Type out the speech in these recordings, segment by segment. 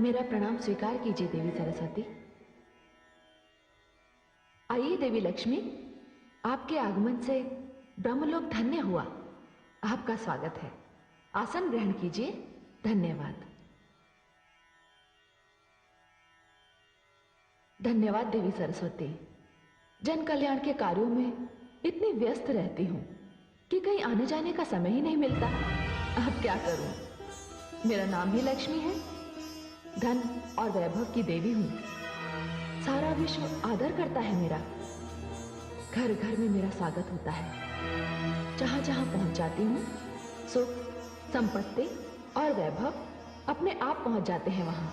मेरा प्रणाम स्वीकार कीजिए देवी सरस्वती। आइए देवी लक्ष्मी, आपके आगमन से ब्रह्मलोक धन्य हुआ। आपका स्वागत है। आसन ग्रहण कीजिए। धन्यवाद। धन्यवाद देवी सरस्वती। जन कल्याण के कार्यों में इतनी व्यस्त रहती हूं कि कहीं आने जाने का समय ही नहीं मिलता। अब क्या करूं? मेरा नाम ही लक्ष्मी है। धन और वैभव की देवी हूं। सारा विश्व आदर करता है मेरा। घर घर में मेरा स्वागत होता है। जहां जहां पहुंच जाती हूं, सुख, संपत्ति और वैभव अपने आप पहुंच जाते हैं वहां।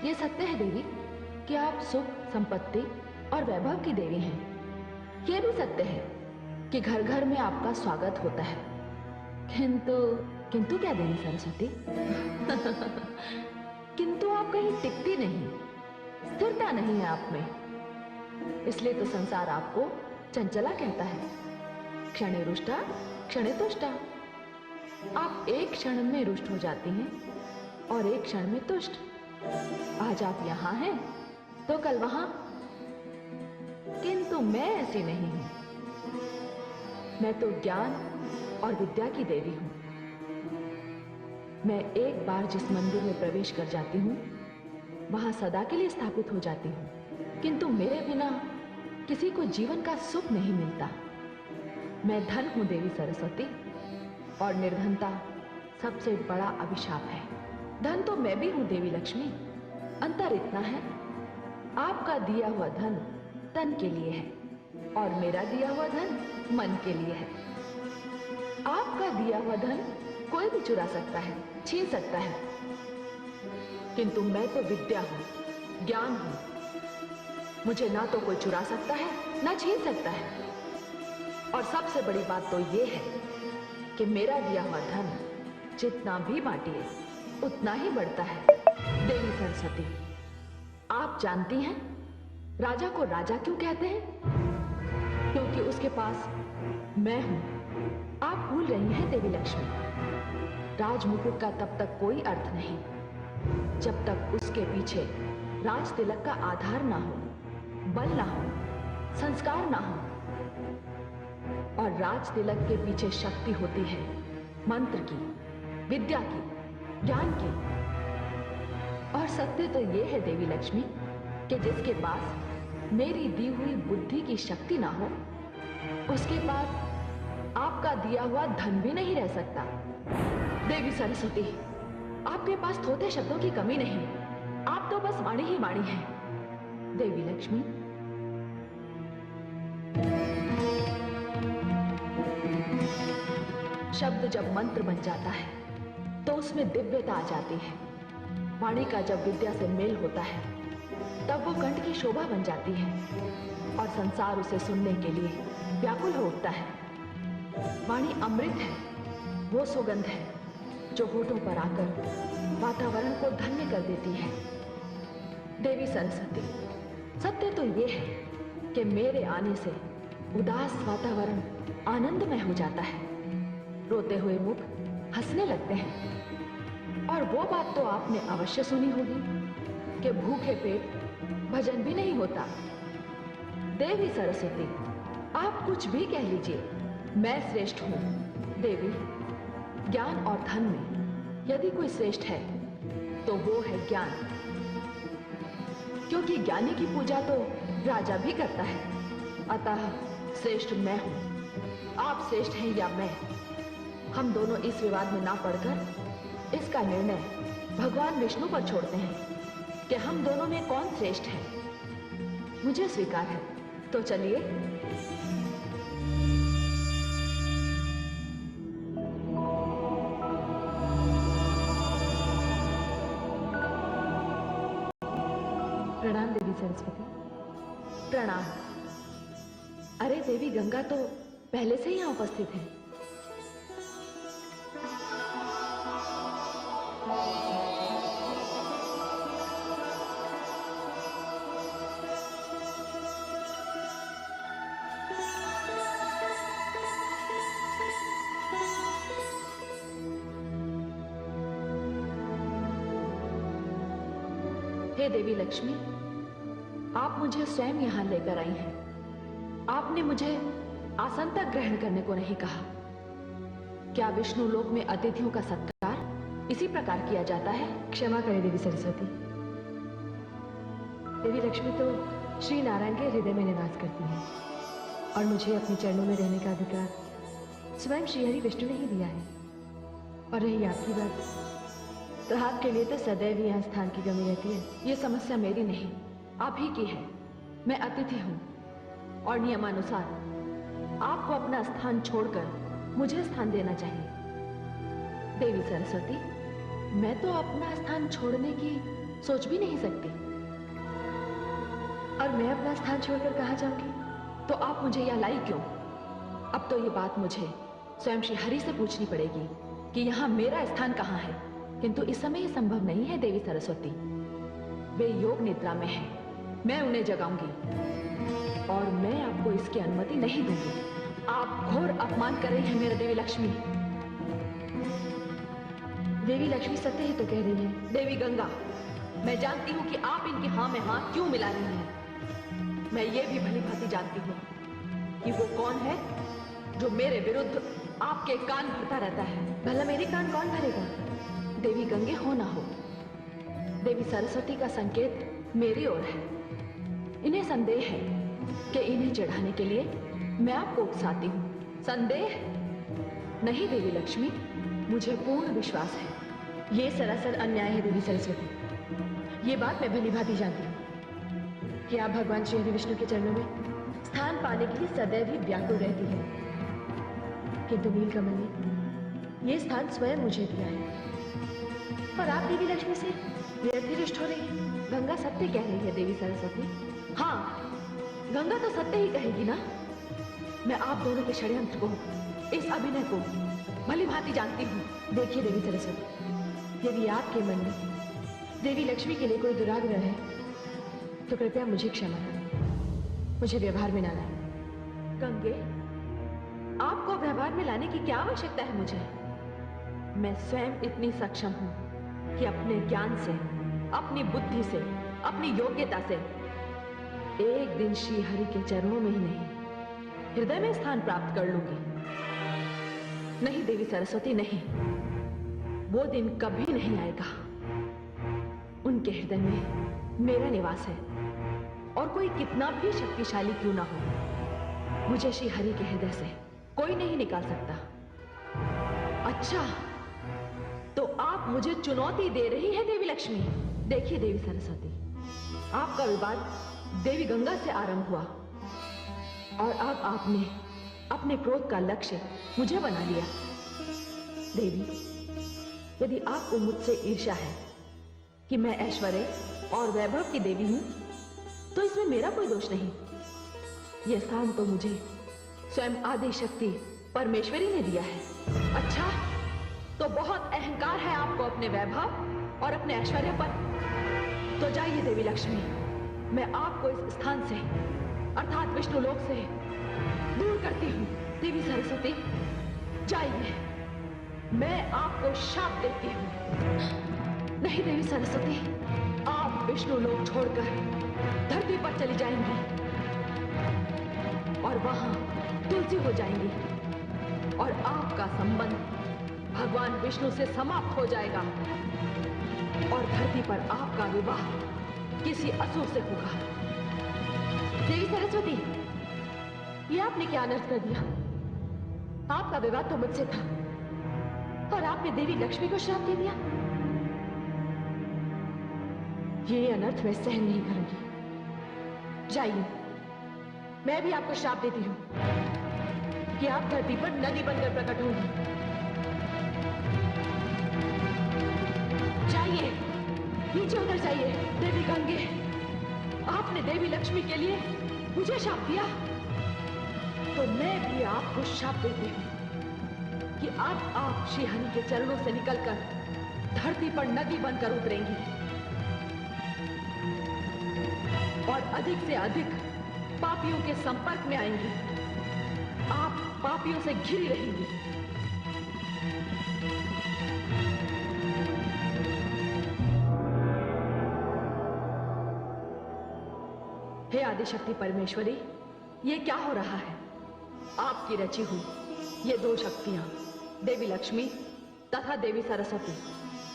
यह सत्य है देवी कि आप सुख, संपत्ति और वैभव की देवी हैं। यह भी सत्य है कि घर घर में आपका स्वागत होता है। किंतु क्या देवी सरस्वती? किंतु आप कहीं टिकती नहीं, स्थिरता नहीं है आप में। इसलिए तो संसार आपको चंचला कहता है। क्षणे रुष्टा क्षणे तुष्टा। आप एक क्षण में रुष्ट हो जाती हैं और एक क्षण में तुष्ट। आज आप यहां हैं तो कल वहां। किंतु मैं ऐसी नहीं हूं। मैं तो ज्ञान और विद्या की देवी हूं। मैं एक बार जिस मंदिर में प्रवेश कर जाती हूं, वहां सदा के लिए स्थापित हो जाती हूं। किंतु मेरे बिना किसी को जीवन का सुख नहीं मिलता। मैं धन हूं देवी सरस्वती, और निर्धनता सबसे बड़ा अभिशाप है। धन तो मैं भी हूं देवी लक्ष्मी। अंतर इतना है, आपका दिया हुआ धन तन के लिए है और मेरा दिया हुआ धन मन के लिए है। आपका दिया हुआ धन कोई भी चुरा सकता है, छीन सकता है, किंतु मैं तो विद्या हूं, ज्ञान हूं। मुझे ना तो कोई चुरा सकता है, ना छीन सकता है। और सबसे बड़ी बात तो यह है कि मेरा दिया हुआ धन जितना भी बांटिए उतना ही बढ़ता है। देवी सरस्वती, आप जानती हैं राजा को राजा क्यों कहते हैं? क्योंकि उसके पास मैं हूं। आप भूल रही हैं देवी लक्ष्मी, राजमुकुट का तब तक कोई अर्थ नहीं जब तक उसके पीछे राज तिलक का आधार ना हो, बल ना हो, संस्कार ना हो। और राज तिलक के पीछे शक्ति होती है मंत्र की, विद्या की, ज्ञान की। और सत्य तो यह है देवी लक्ष्मी कि जिसके पास मेरी दी हुई बुद्धि की शक्ति ना हो, उसके पास आपका दिया हुआ धन भी नहीं रह सकता। देवी सरस्वती, आपके पास थोथे शब्दों की कमी नहीं। आप तो बस वाणी ही वाणी हैं। देवी लक्ष्मी, शब्द जब मंत्र बन जाता है तो उसमें दिव्यता आ जाती है। वाणी का जब विद्या से मेल होता है तब वो कंठ की शोभा बन जाती है और संसार उसे सुनने के लिए व्याकुल हो उठता है। वाणी अमृत है, वो सुगंध है जो होठों पर आकर वातावरण को धन्य कर देती है। देवी सरस्वती, सत्य तो ये है कि मेरे आने से उदास वातावरण आनंदमय हो जाता है। रोते हुए मुख हंसने लगते हैं। और वो बात तो आपने अवश्य सुनी होगी कि भूखे पेट भजन भी नहीं होता। देवी सरस्वती, आप कुछ भी कह लीजिए, मैं श्रेष्ठ हूं। देवी, ज्ञान और धन में यदि कोई श्रेष्ठ है तो वो है ज्ञान। क्योंकि ज्ञानी की पूजा तो राजा भी करता है। अतः श्रेष्ठ मैं हूं। आप श्रेष्ठ हैं या मैं, हम दोनों इस विवाद में ना पड़कर इसका निर्णय भगवान विष्णु पर छोड़ते हैं कि हम दोनों में कौन श्रेष्ठ है। मुझे स्वीकार है, तो चलिए। प्रणाम देवी सरस्वती। प्रणाम। अरे देवी गंगा तो पहले से ही यहां उपस्थित है। हे देवी लक्ष्मी, आप मुझे स्वयं यहाँ लेकर आई हैं। आपने मुझे आसन तक ग्रहण करने को नहीं कहा। क्या विष्णु लोक में अतिथियों का सत्कार इसी प्रकार किया जाता है? क्षमा करें देवी सरस्वती। देवी लक्ष्मी तो श्री नारायण के हृदय में निवास करती है और मुझे अपने चरणों में रहने का अधिकार स्वयं श्रीहरि विष्णु ने ही दिया है। और रही आपकी बात, तो आपके लिए तो सदैव यहाँ स्थान की कमी रहती है। ये समस्या मेरी नहीं, आप ही की है। मैं अतिथि हूँ और नियमानुसार आपको अपना स्थान छोड़कर मुझे स्थान देना चाहिए। देवी सरस्वती, मैं तो अपना स्थान छोड़ने की सोच भी नहीं सकती। और मैं अपना स्थान छोड़कर कहाँ जाऊंगी? तो आप मुझे यहाँ लाई क्यों? अब तो ये बात मुझे स्वयं श्री हरि से पूछनी पड़ेगी कि यहाँ मेरा स्थान कहाँ है। किंतु इस समय ये संभव नहीं है देवी सरस्वती। वे योग निद्रा में हैं। मैं उन्हें जगाऊंगी और मैं आपको इसकी अनुमति नहीं दूंगी। आप घोर अपमान कर रही हैं मेरे देवी लक्ष्मी। देवी लक्ष्मी सत्य ही तो कह रही है। देवी गंगा, मैं जानती हूँ कि आप इनकी हाँ में हाँ क्यों मिला रही हैं। मैं ये भी भली भांति जानती हूँ कि वो कौन है जो मेरे विरुद्ध आपके कान भरता रहता है। भला मेरे कान कौन भरेगा? देवी गंगे हो ना हो, देवी सरस्वती का संकेत मेरी ओर है। इन्हें संदेह है कि इन्हें चढ़ाने के लिए मैं आपको उकसाती हूँ। संदेह नहीं देवी लक्ष्मी, मुझे पूर्ण विश्वास है। ये सरासर अन्याय है देवी सरस्वती। ये बात मैं भली भांति जानती हूँ कि आप भगवान श्री हरि विष्णु के चरणों में स्थान पाने के लिए सदैव ही व्याकुल रहती है। किंतु नीलकमल ने ये स्थान स्वयं मुझे दिया है और आप देवी लक्ष्मी से व्यर्थ ही रुष्ट हो रही है। गंगा सत्य कह रही है देवी सरस्वती। हाँ, गंगा तो सत्य ही कहेगी ना। मैं आप दोनों के षड्यंत्र को, इस अभिनय को भली भांति जानती हूँ। देखिए देवी सरस्वती, यदि आपके मन में देवी लक्ष्मी के लिए कोई दुराग्रह है तो कृपया मुझे क्षमा करें, मुझे व्यवहार में ना लाएं। गंगे, आपको व्यवहार में लाने की क्या आवश्यकता है मुझे? मैं स्वयं इतनी सक्षम हूं कि अपने ज्ञान से, अपनी बुद्धि से, अपनी योग्यता से एक दिन श्री हरि के चरणों में ही नहीं, हृदय में स्थान प्राप्त कर लूंगी। नहीं देवी सरस्वती, नहीं, वो दिन कभी नहीं आएगा। उनके हृदय में मेरा निवास है और कोई कितना भी शक्तिशाली क्यों ना हो, मुझे श्री हरि के हृदय से कोई नहीं निकाल सकता। अच्छा, तो आप मुझे चुनौती दे रही है देवी लक्ष्मी। देखिए देवी सरस्वती, आपका विवाद देवी गंगा से आरंभ हुआ और अब आपने अपने क्रोध का लक्ष्य मुझे बना लिया। देवी, यदि आपको मुझसे ईर्ष्या है कि मैं ऐश्वर्य और वैभव की देवी हूं, तो इसमें मेरा कोई दोष नहीं। यह स्थान तो मुझे स्वयं आदि शक्ति परमेश्वरी ने दिया है। अच्छा, तो बहुत अहंकार है आपको अपने वैभव और अपने ऐश्वर्य पर। तो जाइए देवी लक्ष्मी, मैं आपको इस स्थान से अर्थात विष्णु लोक से दूर करती हूँ। देवी सरस्वती, जाइए, मैं आपको शाप देती हूँ। नहीं देवी सरस्वती, आप विष्णु लोक छोड़कर धरती पर चली जाएंगी और वहां तुलसी हो जाएंगी और आपका संबंध भगवान विष्णु से समाप्त हो जाएगा और धरती पर आपका विवाह किसी असुर से होगा। देवी सरस्वती, ये आपने क्या अनर्थ कर दिया? आपका विवाह तो मुझसे था और आपने देवी लक्ष्मी को श्राप दे दिया। ये अनर्थ मैं सहन नहीं करूंगी। जाइए, मैं भी आपको श्राप देती हूं कि आप धरती पर नदी बनकर प्रकट होंगी। जाइए, नीचे उतर जाइए। देवी गंगे, आपने देवी लक्ष्मी के लिए मुझे शाप दिया, तो मैं भी आपको शाप देती हूँ कि अब आप श्री हरि के चरणों से निकलकर धरती पर नदी बनकर उतरेंगी और अधिक से अधिक पापियों के संपर्क में आएंगी। आप पापियों से घिरी रहेंगी। आदिशक्ति परमेश्वरी, ये क्या हो रहा है? आपकी रची हुई ये दो शक्तियां, देवी लक्ष्मी तथा देवी सरस्वती,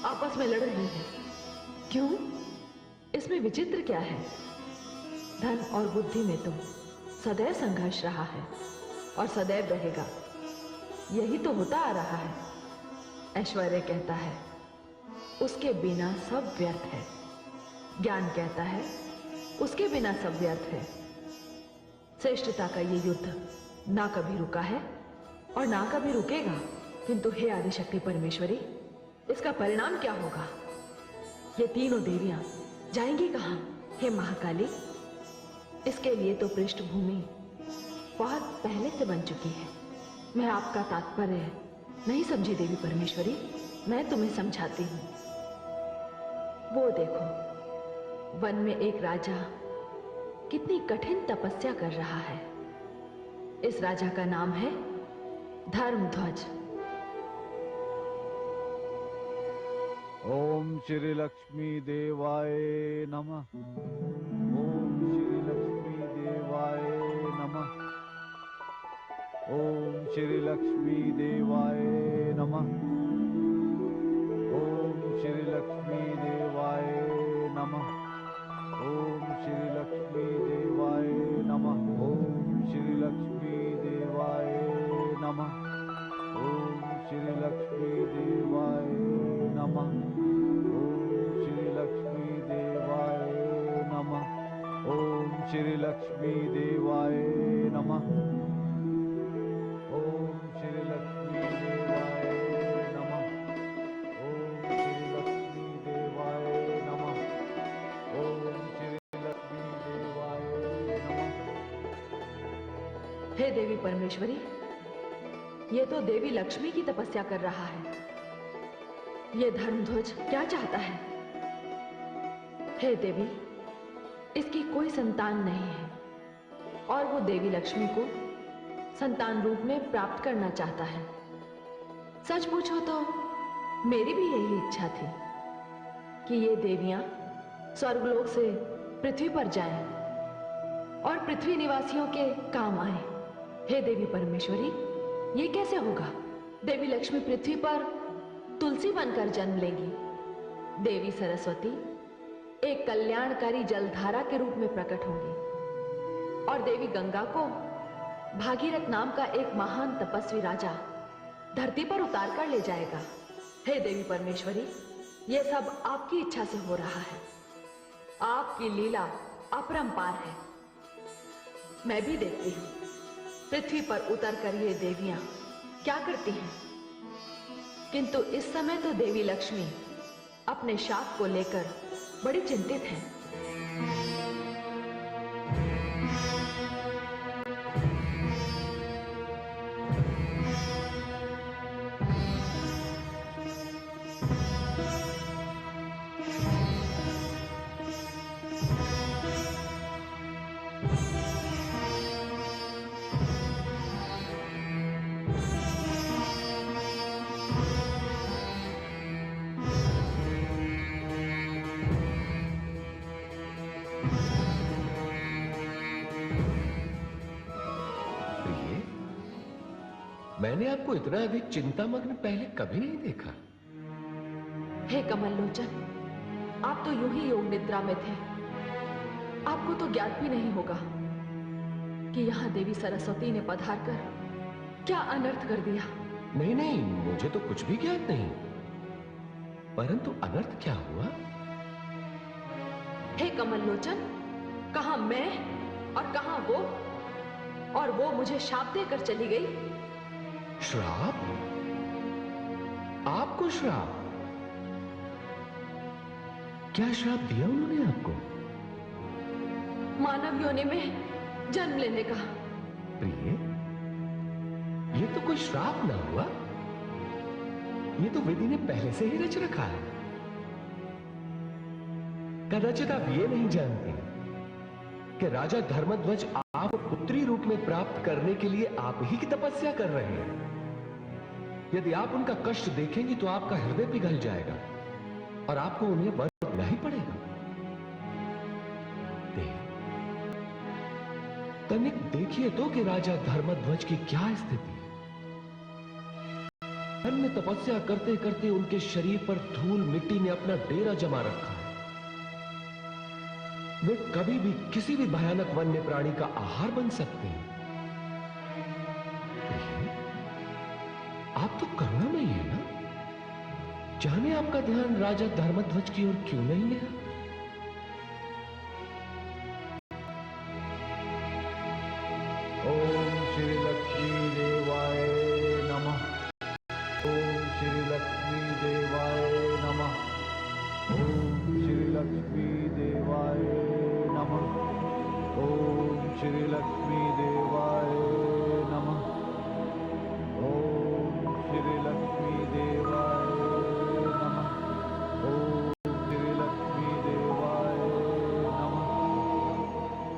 आपस में लड़ रही हैं। क्यों? इसमें विचित्र क्या है? धन और बुद्धि में तो सदैव संघर्ष रहा है और सदैव रहेगा। यही तो होता आ रहा है। ऐश्वर्य कहता है उसके बिना सब व्यर्थ है। ज्ञान कहता है उसके बिना सब व्यर्थ है। श्रेष्ठता का ये युद्ध ना कभी रुका है और ना कभी रुकेगा। किंतु हे आदिशक्ति परमेश्वरी, इसका परिणाम क्या होगा? ये तीनों देवियां जाएंगी कहां? हे महाकाली, इसके लिए तो पृष्ठभूमि बहुत पहले से बन चुकी है। मैं आपका तात्पर्य नहीं समझी देवी परमेश्वरी, मैं तुम्हें समझाती हूं। वो देखो, वन में एक राजा कितनी कठिन तपस्या कर रहा है। इस राजा का नाम है धर्मध्वज। ओम श्री लक्ष्मी देवाय नमः। ओम श्री लक्ष्मी देवाय नमः। ओम श्री लक्ष्मी देवाय नमः। ओम श्री लक्ष्मी देवाय नमः। ओम श्री लक्ष्मी देवाय नमः। ओम श्री लक्ष्मी देवाय नमः। ओम श्री लक्ष्मी देवाय नमः। ओम श्री लक्ष्मी देवाय नमः। ओम श्री लक्ष्मी देवाय नमः। ओम श्री लक्ष्मी देवाय नमः। ओम श्री लक्ष्मी देवाय नमः। ओम श्री लक्ष्मी देवाय नमः। हे देवी परमेश्वरी, ये तो देवी लक्ष्मी की तपस्या कर रहा है। ये धर्मध्वज क्या चाहता है? हे देवी, इसकी कोई संतान नहीं है और वो देवी लक्ष्मी को संतान रूप में प्राप्त करना चाहता है। सच पूछो तो मेरी भी यही इच्छा थी कि ये देवियां स्वर्गलोक से पृथ्वी पर जाएं और पृथ्वी निवासियों के काम आए। हे देवी परमेश्वरी, ये कैसे होगा? देवी लक्ष्मी पृथ्वी पर तुलसी बनकर जन्म लेगी। देवी सरस्वती एक कल्याणकारी जलधारा के रूप में प्रकट होंगी और देवी गंगा को भागीरथ नाम का एक महान तपस्वी राजा धरती पर उतार कर ले जाएगा। हे देवी परमेश्वरी, यह सब आपकी इच्छा से हो रहा है। आपकी लीला अपरंपार है। मैं भी देखती हूं पृथ्वी पर उतर कर ये देवियां क्या करती हैं। किंतु इस समय तो देवी लक्ष्मी अपने शाप को लेकर बड़ी चिंतित हैं। मैंने आपको इतना अधिक चिंतामग्न पहले कभी नहीं देखा। हे कमल लोचन, आप तो यूं ही योग निद्रा में थे। आपको तो ज्ञात भी नहीं होगा कि यहां देवी सरस्वती ने पधार कर क्या अनर्थ कर दिया। नहीं नहीं, मुझे तो कुछ भी ज्ञात नहीं, परंतु अनर्थ क्या हुआ? हे कमल लोचन, कहां मैं और कहां वो, और वो मुझे शाप देकर चली गई। श्राप? आपको श्राप? क्या श्राप दिया उन्होंने आपको? मानव योनि में जन्म लेने का। प्रिय, ये तो कोई श्राप ना हुआ, ये तो विधि ने पहले से ही रच रखा है। कदाचित आप ये नहीं जानते कि राजा धर्मध्वज आप पुत्री रूप में प्राप्त करने के लिए आप ही की तपस्या कर रहे हैं। यदि आप उनका कष्ट देखेंगे तो आपका हृदय पिघल जाएगा और आपको उन्हें वर देना ही पड़ेगा। तनिक देखिए तो कि राजा धर्मध्वज की क्या स्थिति है। धन में तपस्या करते करते उनके शरीर पर धूल मिट्टी ने अपना डेरा जमा रखा है। वे कभी भी किसी भी भयानक वन्य प्राणी का आहार बन सकते हैं। आप तो करुणामयी है ना? जाने आपका ध्यान राजा धर्मध्वज की ओर क्यों नहीं गया? ओम श्री लक्ष्मी देवाय नमः। ओम श्री लक्ष्मी देवाय नमः। ओम श्री लक्ष्मी देवाय नमः। ओम श्री लक्ष्मी देवाय नमः। ओम श्री लक्ष्मी देवाय नमः। ओम श्री लक्ष्मी देवाय नमः।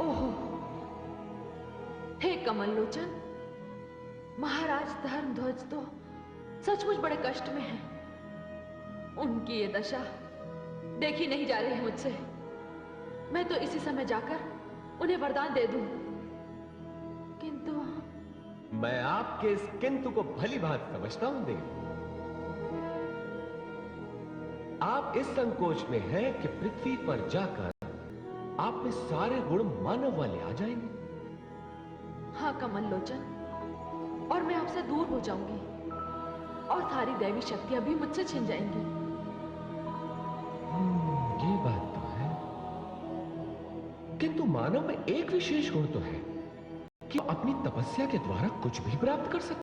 ओहो, हे कमल लोचन, महाराज धर्मध्वज तो सचमुच बड़े कष्ट में हैं। उनकी ये दशा देखी नहीं जा रही है मुझसे। मैं तो इसी समय जाकर उन्हें वरदान दे दूं, किंतु मैं आपके इस किंतु को भली भांति समझता हूं देवी। आप इस संकोच में हैं कि पृथ्वी पर जाकर आप में सारे गुण मानव वाले आ जाएंगे। हाँ कमल लोचन, और मैं आपसे दूर हो जाऊंगी और सारी दैवी शक्तियां भी मुझसे छिन जाएंगी। ये बात तो है, किंतु मानव में एक विशेष गुण तो है कि अपनी तपस्या के द्वारा कुछ भी प्राप्त कर सकता है।